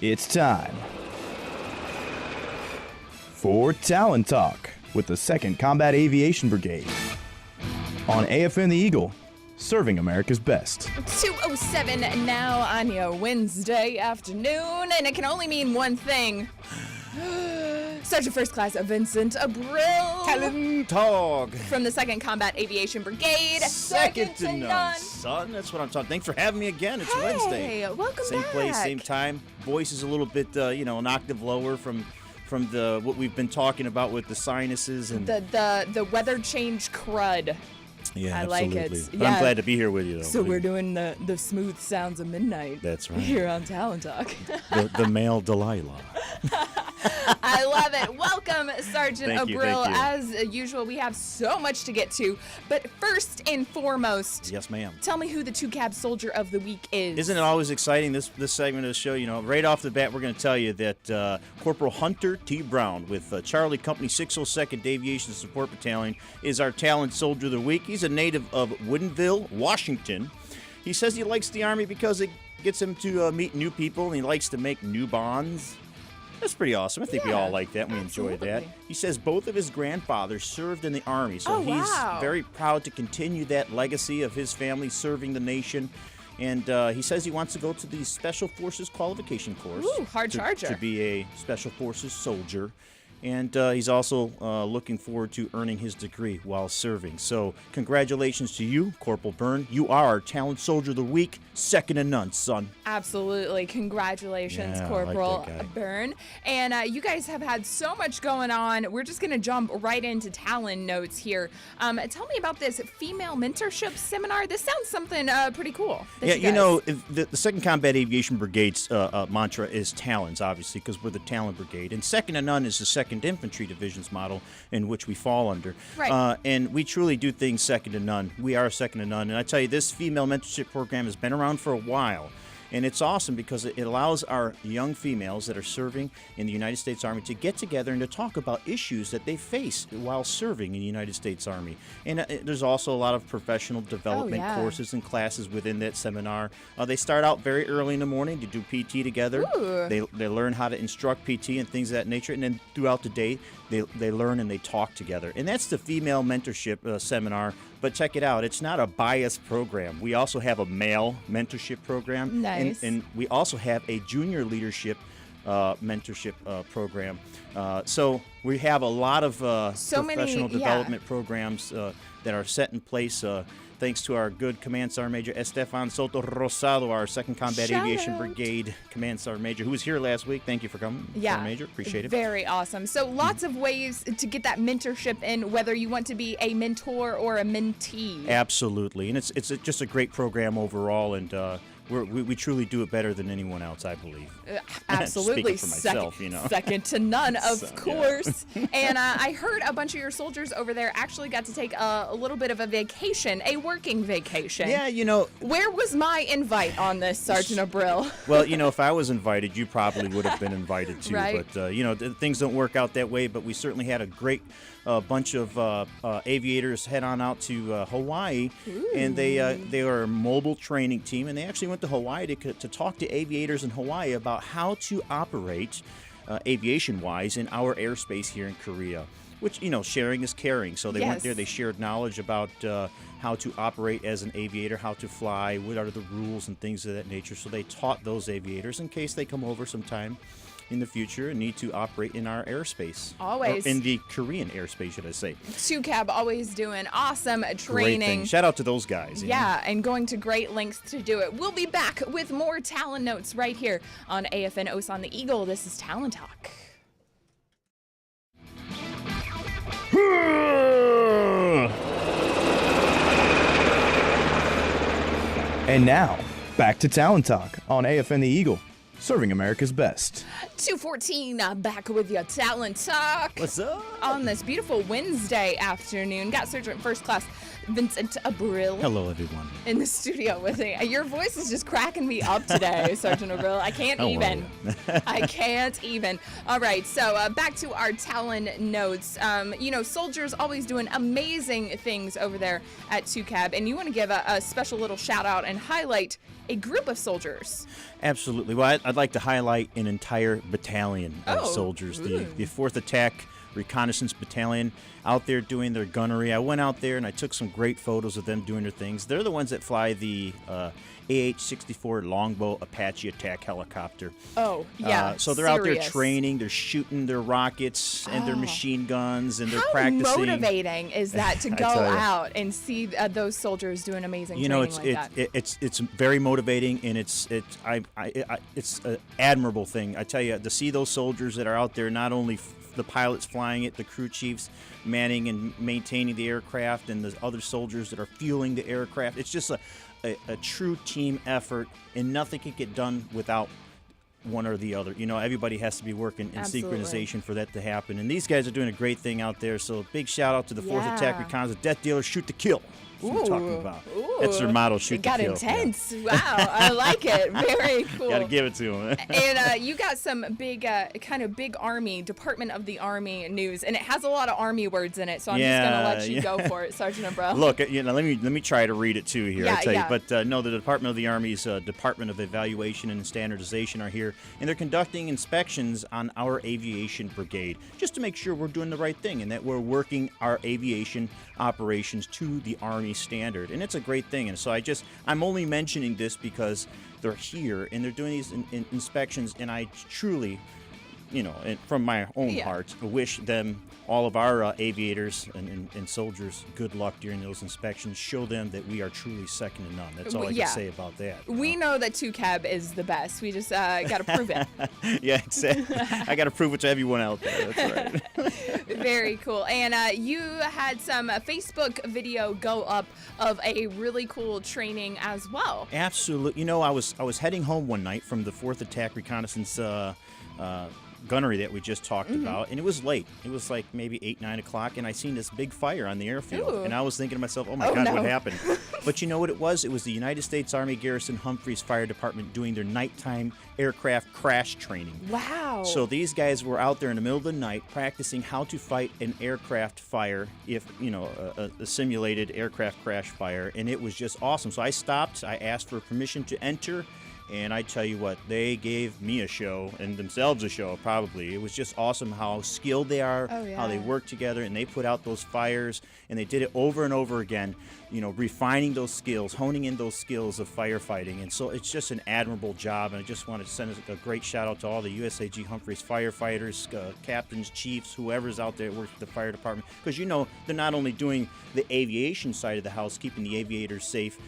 It's time for Talon Talk with the 2nd Combat Aviation Brigade on AFN the Eagle, serving America's best. 2:07 now on your Wednesday afternoon, and it can only mean one thing. Sergeant First Class Vincent Abril. Talon Talk. From the 2nd Combat Aviation Brigade. Second to none, son. That's what I'm talking. Thanks for having me again. It's Wednesday. Hey, welcome same back. Place, same time. Voice is a little bit, an octave lower from the what we've been talking about with the sinuses and the weather change crud. Yeah, I absolutely. like it. But Yeah. I'm glad to be here with you, though. So we're doing the smooth sounds of midnight. That's right. Here on Talon Talk. the male Delilah. I love it. Welcome, Sergeant Thank you, Abril. thank you. As usual, we have so much to get to. But first and foremost, Yes, ma'am. tell me who the 2-Cab Soldier of the Week is. Isn't it always exciting, this segment of the show? You know, right off the bat, we're going to tell you that Corporal Hunter T. Brown with Charlie Company 602nd Aviation Support Battalion is our Talon Soldier of the Week. He's a native of Woodinville, Washington. He says he likes the Army because it gets him to meet new people, and he likes to make new bonds. That's pretty awesome. I think we all like that, and we enjoy that. He says both of his grandfathers served in the Army, so he's very proud to continue that legacy of his family serving the nation. And he says he wants to go to the Special Forces qualification course. Ooh, hard charger. To be a Special Forces soldier. And he's also looking forward to earning his degree while serving. So congratulations to you, Corporal Byrne. You are our Talent Soldier of the Week, second to none, son. Absolutely. Congratulations, Yeah, Corporal I like that guy. Byrne. And you guys have had so much going on. We're just going to jump right into Talon notes here. Tell me about this female mentorship seminar. This sounds something pretty cool. Yeah, you know, the 2nd Combat Aviation Brigade's mantra is Talons, obviously, because we're the Talon Brigade. And second to none is the 2nd Infantry Division's model in which we fall under. Right. And we truly do things second to none. We are second to none. And I tell you, this female mentorship program has been around for a while. And it's awesome because it allows our young females that are serving in the United States Army to get together and to talk about issues that they face while serving in the United States Army. And there's also a lot of professional development courses and classes within that seminar. They start out very early in the morning to do PT together. They learn how to instruct PT and things of that nature. And then throughout the day, they learn and they talk together. And that's the female mentorship seminar. But check it out. It's not a biased program. We also have a male mentorship program. Nice. And we also have a junior leadership mentorship program. So we have a lot of professional development programs that are set in place thanks to our good Command Sergeant Major Estefan Soto Rosado, our 2nd Combat Aviation Brigade Command Sergeant Major, who was here last week. Thank you for coming, Sergeant Major. Appreciate it. Very awesome. So lots of ways to get that mentorship in, whether you want to be a mentor or a mentee. Absolutely. And it's just a great program overall, and we truly do it better than anyone else, I believe. Absolutely. Speaking for myself, second to none, of course. Yeah. And I heard a bunch of your soldiers over there actually got to take a little bit of a vacation, a working vacation. Yeah, Where was my invite on this, Sergeant Abril? Well, if I was invited, you probably would have been invited too. Right. But, things don't work out that way. But we certainly had a great bunch of aviators head on out to Hawaii. Ooh. And they are a mobile training team, and they actually went to Hawaii to talk to aviators in Hawaii about how to operate aviation-wise in our airspace here in Korea. Which, sharing is caring. So they went there, they shared knowledge about how to operate as an aviator, how to fly, what are the rules and things of that nature. So they taught those aviators in case they come over sometime in the future and need to operate in our airspace. Always. Or in the Korean airspace, should I say. 2-Cab always doing awesome training. Great thing. Shout out to those guys. Yeah, and going to great lengths to do it. We'll be back with more Talon notes right here on AFN Osan the Eagle. This is Talon Talk. And now, back to Talon Talk on AFN the Eagle, serving America's best. 2:14, back with your Talon Talk. What's up? On this beautiful Wednesday afternoon. Got Sergeant First Class Vincent Abril. Hello, everyone. In the studio with me. Your voice is just cracking me up today, Sergeant Abril. I can't even. I can't even. All right, so back to our Talon notes. Soldiers always doing amazing things over there at 2CAB, and you want to give a special little shout out and highlight a group of soldiers. Absolutely. Well, I'd like to highlight an entire battalion of soldiers, the 4th Attack Reconnaissance Battalion, out there doing their gunnery. I went out there and I took some great photos of them doing their things. They're the ones that fly the AH-64 Longbow Apache attack helicopter. Oh, yeah. So they're out there training, they're shooting their rockets and their machine guns, and they're practicing. How motivating is that to go out and see those soldiers doing amazing training like that? It's very motivating, and it's an admirable thing. I tell you, to see those soldiers that are out there, not only the pilots flying it, the crew chiefs manning and maintaining the aircraft, and the other soldiers that are fueling the aircraft. It's just a true team effort, and nothing can get done without one or the other. Everybody has to be working in synchronization for that to happen. And these guys are doing a great thing out there. So big shout out to the 4th Attack Reconnaissance Death Dealer, shoot to kill. That's what I'm talking about. That's their motto, shoot to kill. It got intense. Yeah. Wow, I like it. Very cool. Got to give it to them. And you got some big, kind of big Army, Department of the Army news, and it has a lot of Army words in it, so I'm just going to let you go for it, Sergeant Abril. Look, let me try to read it too here. I tell you. But no, the Department of the Army's Department of Evaluation and Standardization are here, and they're conducting inspections on our aviation brigade, just to make sure we're doing the right thing and that we're working our aviation operations to the Army standard. And it's a great thing. And so I'm only mentioning this because they're here and they're doing these inspections, and I truly, and from my own heart, wish them, all of our aviators and soldiers, good luck during those inspections. Show them that we are truly second to none. That's all I can say about that. We know that 2CAB is the best. We just got to prove it. Yeah, exactly. I got to prove it to everyone out there. That's right. Very cool. And you had some Facebook video go up of a really cool training as well. Absolutely. I was heading home one night from the 4th Attack Reconnaissance gunnery that we just talked about, and it was late. It was like maybe 8, 9 o'clock, and I seen this big fire on the airfield. And I was thinking to myself, oh my God, what happened? But you know what it was? It was the United States Army Garrison Humphreys Fire Department doing their nighttime aircraft crash training. Wow. So these guys were out there in the middle of the night practicing how to fight an aircraft fire, if a simulated aircraft crash fire, and it was just awesome. So I stopped, I asked for permission to enter, and I tell you what, they gave me a show, and themselves a show, probably. It was just awesome how skilled they are, how they work together, and they put out those fires, and they did it over and over again, refining those skills, honing in those skills of firefighting. And so it's just an admirable job, and I just want to send a great shout out to all the USAG Humphreys firefighters, captains, chiefs, whoever's out there that works with the fire department, because they're not only doing the aviation side of the house, keeping the aviators safe,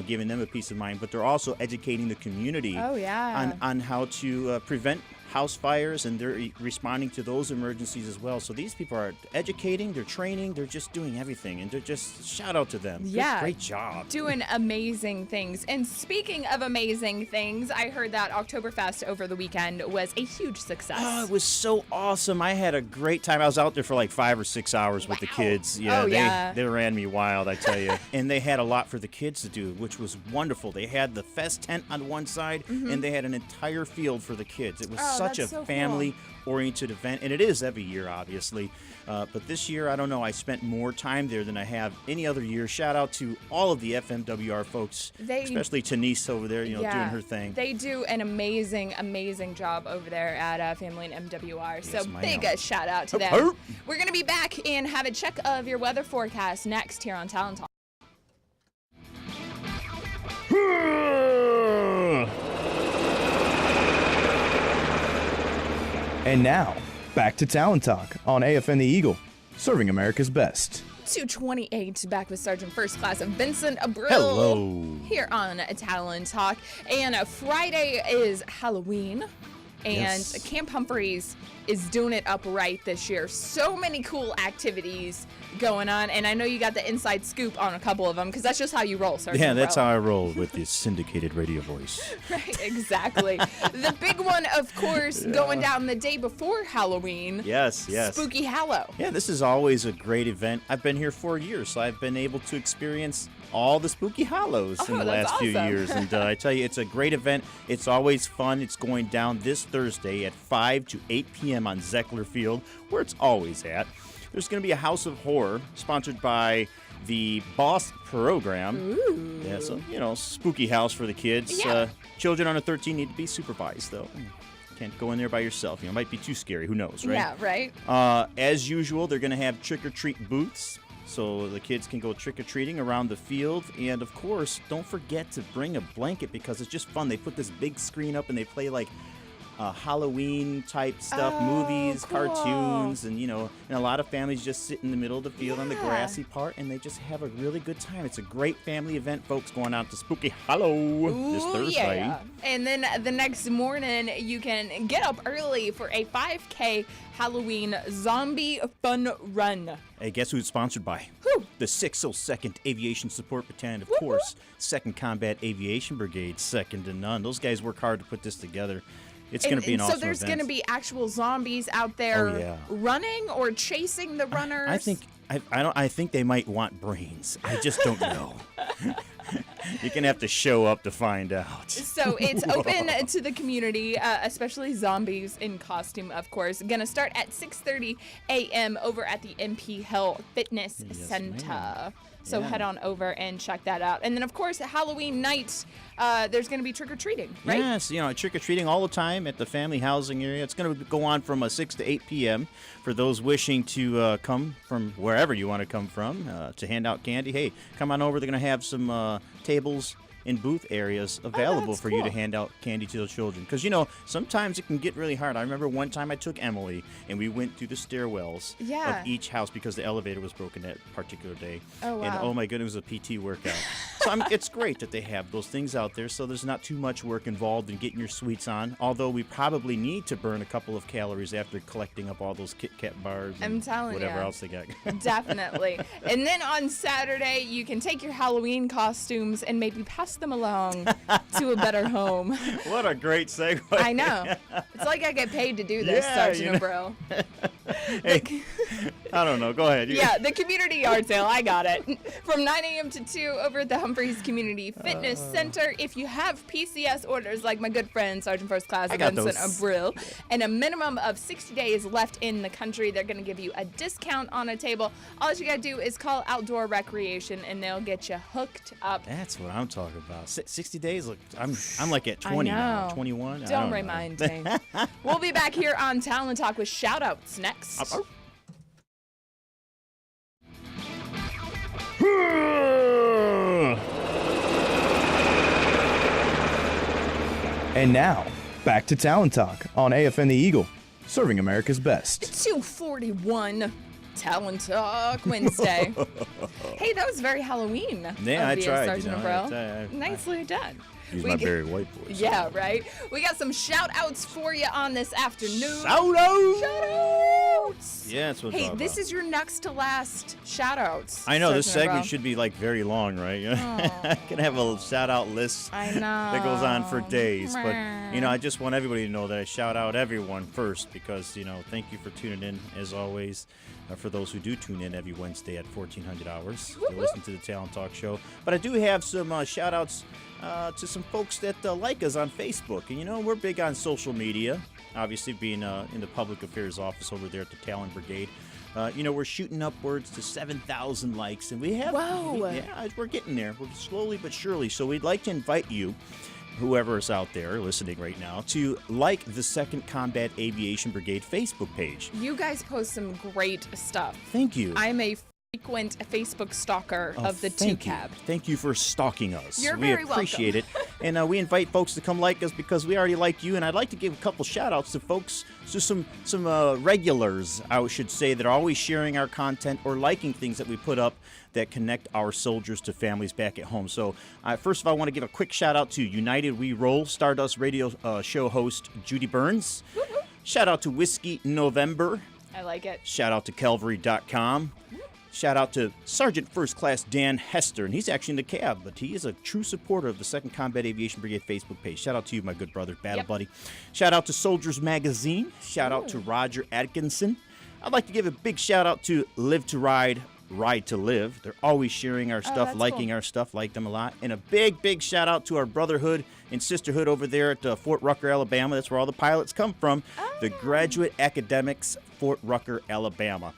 giving them a peace of mind, but they're also educating the community on how to prevent house fires, and they're responding to those emergencies as well. So these people are educating, they're training, they're just doing everything, and they're just, shout out to them. Yeah. Great job. Doing amazing things. And speaking of amazing things, I heard that Oktoberfest over the weekend was a huge success. Oh, it was so awesome. I had a great time. I was out there for like 5 or 6 hours with the kids. Yeah, they ran me wild, I tell you. And they had a lot for the kids to do, which was wonderful. They had the fest tent on one side, and they had an entire field for the kids. It was such a family-oriented event, and it is every year, obviously. But this year, I don't know, I spent more time there than I have any other year. Shout out to all of the FMWR folks, especially Tanise over there, doing her thing. They do an amazing, amazing job over there at Family and MWR. So big shout out to them. We're going to be back and have a check of your weather forecast next here on Talon Talk. And now, back to Talon Talk on AFN the Eagle, serving America's best. 228, back with Sergeant First Class Vincent Abril. Hello. Here on Talon Talk. And Friday is Halloween, and Camp Humphreys is doing it up right this year. So many cool activities going on, and I know you got the inside scoop on a couple of them because that's just how you roll, Sergeant. Yeah, that's Bro. how I roll with this syndicated radio voice. Right, exactly. The big one, of course, going down the day before Halloween. Yes. Spooky Hallow. Yeah, this is always a great event. I've been here 4 years, so I've been able to experience all the Spooky Hallows in the that's last few awesome. years. And I tell you, it's a great event. It's always fun. It's going down this Thursday at 5 to 8 p.m. on Zeckler Field, where it's always at. There's going to be a House of Horror sponsored by the Boss Program. Ooh. Yeah, so, spooky house for the kids. Yeah. Children under 13 need to be supervised, though. Can't go in there by yourself. It might be too scary. Who knows, right? Yeah, right. As usual, they're going to have trick-or-treat booths, so the kids can go trick-or-treating around the field. And, of course, don't forget to bring a blanket because it's just fun. They put this big screen up and they play, like, Halloween-type stuff, movies, cool. cartoons, and, and a lot of families just sit in the middle of the field on the grassy part, and they just have a really good time. It's a great family event, folks, going out to Spooky Hallow this Thursday. Yeah. And then the next morning, you can get up early for a 5K Halloween zombie fun run. Hey, guess who it's sponsored by? Who? The 602nd Aviation Support Battalion, of course. 2nd Combat Aviation Brigade, second to none. Those guys work hard to put this together. It's going to be an awesome So there's event. going to be actual zombies out there Oh, yeah. running or chasing the runners. I think they might want brains. I just don't know. You're going to have to show up to find out. So it's open to the community, especially zombies in costume, of course. Going to start at 6:30 a.m. over at the MP Hill Fitness Center. ma'am. So Yeah. head on over and check that out. And then, of course, Halloween night, there's going to be trick-or-treating, right? Yes, trick-or-treating all the time at the family housing area. It's going to go on from 6 to 8 p.m. for those wishing to come from wherever you want to come from to hand out candy. Hey, come on over. They're going to have some tables in booth areas available that's for you to cool. hand out candy to the children. Because, sometimes it can get really hard. I remember one time I took Emily, and we went through the stairwells Yeah. of each house because the elevator was broken that particular day. Oh, And, wow. oh my goodness, it was a PT workout. So it's great that they have those things out there, so there's not too much work involved in getting your sweets on, although we probably need to burn a couple of calories after collecting up all those Kit Kat bars and I'm telling whatever ya. else they got. Definitely. And then on Saturday, you can take your Halloween costumes and maybe pass them along to a better home. What a great segue. I know. It's like I get paid to do this, Yeah, Sergeant Bro. Hey, I don't know. Go ahead. Yeah, the community yard sale. I got it. From 9 a.m. to 2 over at the Humphreys Community Fitness Center. If you have PCS orders like my good friend, Sergeant First Class I got Vincent those. Abril, and a minimum of 60 days left in the country, they're going to give you a discount on a table. All you got to do is call Outdoor Recreation, and they'll get you hooked up. That's what I'm talking about. 60 days. Look, I'm like at 20 I now. know. 21. I Don't don't know. remind me. We'll be back here on Talon Talk with Shoutouts next. And now, back to Talon Talk on AFN the Eagle, serving America's best. 241 Talon Talk Wednesday. Hey, that was very Halloween. Yeah, I of you, tried. Sergeant Abril. I Nicely done. use We my g- Barry White voice. Yeah, right. We got some shout outs for you on this afternoon. Shout-outs! Shout-outs! Yeah, that's what I'm Hey, talking this about. is your next to last shout outs. I know, this segment should be like very long, right? Can have a shout out list I know. that goes on for days. But, I just want everybody to know that I shout out everyone first because, thank you for tuning in as always. For those who do tune in every Wednesday at 1400 hours to listen to the Talon Talk show. But I do have some shout outs to some folks that like us on Facebook. And, we're big on social media, obviously being in the public affairs office over there at the Talon Brigade. We're shooting upwards to 7,000 likes, and we have. Whoa. Yeah, we're getting there. We're slowly but surely. So we'd like to invite you, whoever is out there listening right now, to like the 2nd Combat Aviation Brigade Facebook page. You guys post some great stuff. Thank you. I'm a frequent Facebook stalker of the thank you. TCAB. Thank you for stalking us. You're we very appreciate it. And we invite folks to come like us because we already like you. And I'd like to give a couple shout outs to folks, to some regulars, I should say, that are always sharing our content or liking things that we put up that connect our soldiers to families back at home. So first of all, I want to give a quick shout out to United We Roll Stardust radio show host Judy Burns. Shout out to Whiskey November. I like it. Shout out to Calvary.com. Shout out to Sergeant First Class Dan Hester, and he's actually in the cab, but he is a true supporter of the 2nd Combat Aviation Brigade Facebook page. Shout out to you, my good brother, battle buddy. Shout out to Soldiers Magazine. Shout out to Roger Atkinson. I'd like to give a big shout out to Live to Ride, Ride to Live. They're always sharing our stuff, liking our stuff, like them a lot. And a big, big shout out to our brotherhood and sisterhood over there at Fort Rucker, Alabama. That's where all the pilots come from. The Graduate Academics, Fort Rucker, Alabama.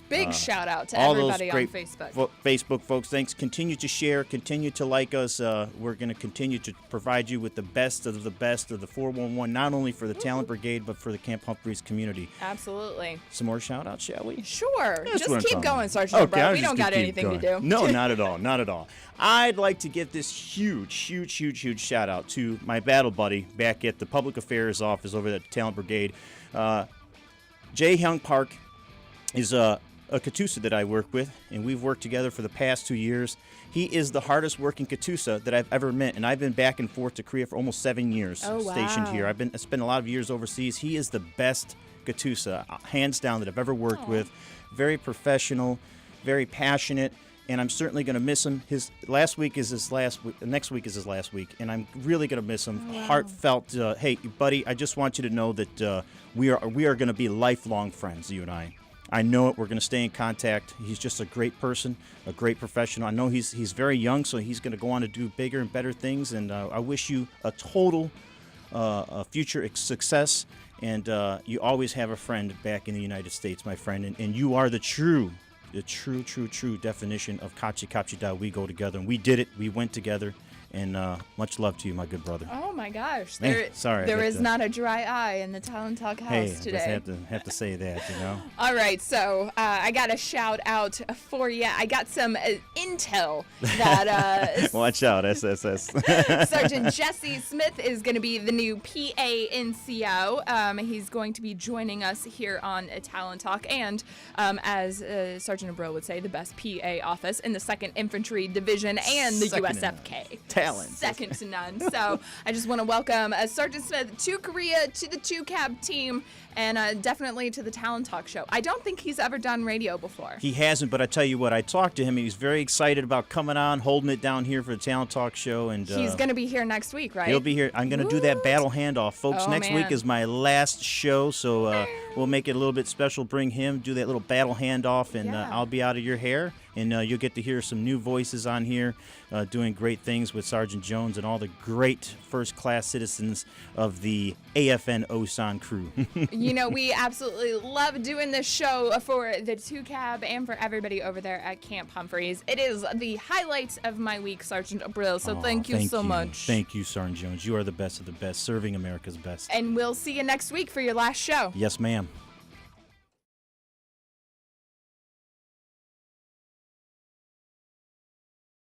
Big shout out to all everybody those great on Facebook. Facebook folks, thanks. Continue to share, continue to like us. We're going to continue to provide you with the best of the 411, not only for the Talon Brigade, but for the Camp Humphreys community. Absolutely. Some more shout outs, shall we? Sure. That's Just keep going, Sergeant O'Brien. We don't got anything to do. No, not at all. Not at all. I'd like to give this huge shout out to my battle buddy back at the Public Affairs office over at the Talon Brigade. Jae Hyung Park is a Katusa that I work with, and we've worked together for the past 2 years. He is the hardest working Katusa that I've ever met, and I've been back and forth to Korea for almost 7 years stationed here. I spent a lot of years overseas. He is the best Katusa, hands down, that I've ever worked with. Very professional, very passionate, and I'm certainly going to miss him. His last week is his last week. Next week is his last week, and I'm really going to miss him. Heartfelt. Hey, buddy, I just want you to know that we are going to be lifelong friends, you and I. I know it. We're going to stay in contact. He's just a great person, a great professional. I know he's very young, so he's going to go on to do bigger and better things. And I wish you a total future success. And you always have a friend back in the United States, my friend. And you are the true definition of Kachi Kachi Da. We go together, and we did it. We went together. And much love to you, my good brother. Oh my gosh! Sorry, there is not a dry eye in the Talon Talk house today. I just have to say that, you know. All right, so I got a shout out for you. I got some intel that watch out, SSS. Sergeant Jesse Smith is going to be the new PA NCO. He's going to be joining us here on Talon Talk, and as Sergeant Abril would say, the best PA office in the 2nd Infantry Division and the USFK. Second to none. So I just want to welcome Sergeant Smith to Korea, to the 2-Cab team, and definitely to the Talon Talk show. I don't think he's ever done radio before. He hasn't, but I tell you what, I talked to him. He's very excited about coming on, holding it down here for the Talon Talk show. And he's going to be here next week, right? He'll be here. I'm going to do that battle handoff. Folks, next week is my last show, so we'll make it a little bit special. Bring him, do that little battle handoff, and I'll be out of your hair. And you'll get to hear some new voices on here doing great things with Sergeant Jones and all the great first-class citizens of the AFN Osan crew. You know, we absolutely love doing this show for the 2-Cab and for everybody over there at Camp Humphreys. It is the highlights of my week, Sergeant Abril, so thank you so much. Thank you, Sergeant Jones. You are the best of the best, serving America's best. And we'll see you next week for your last show. Yes, ma'am.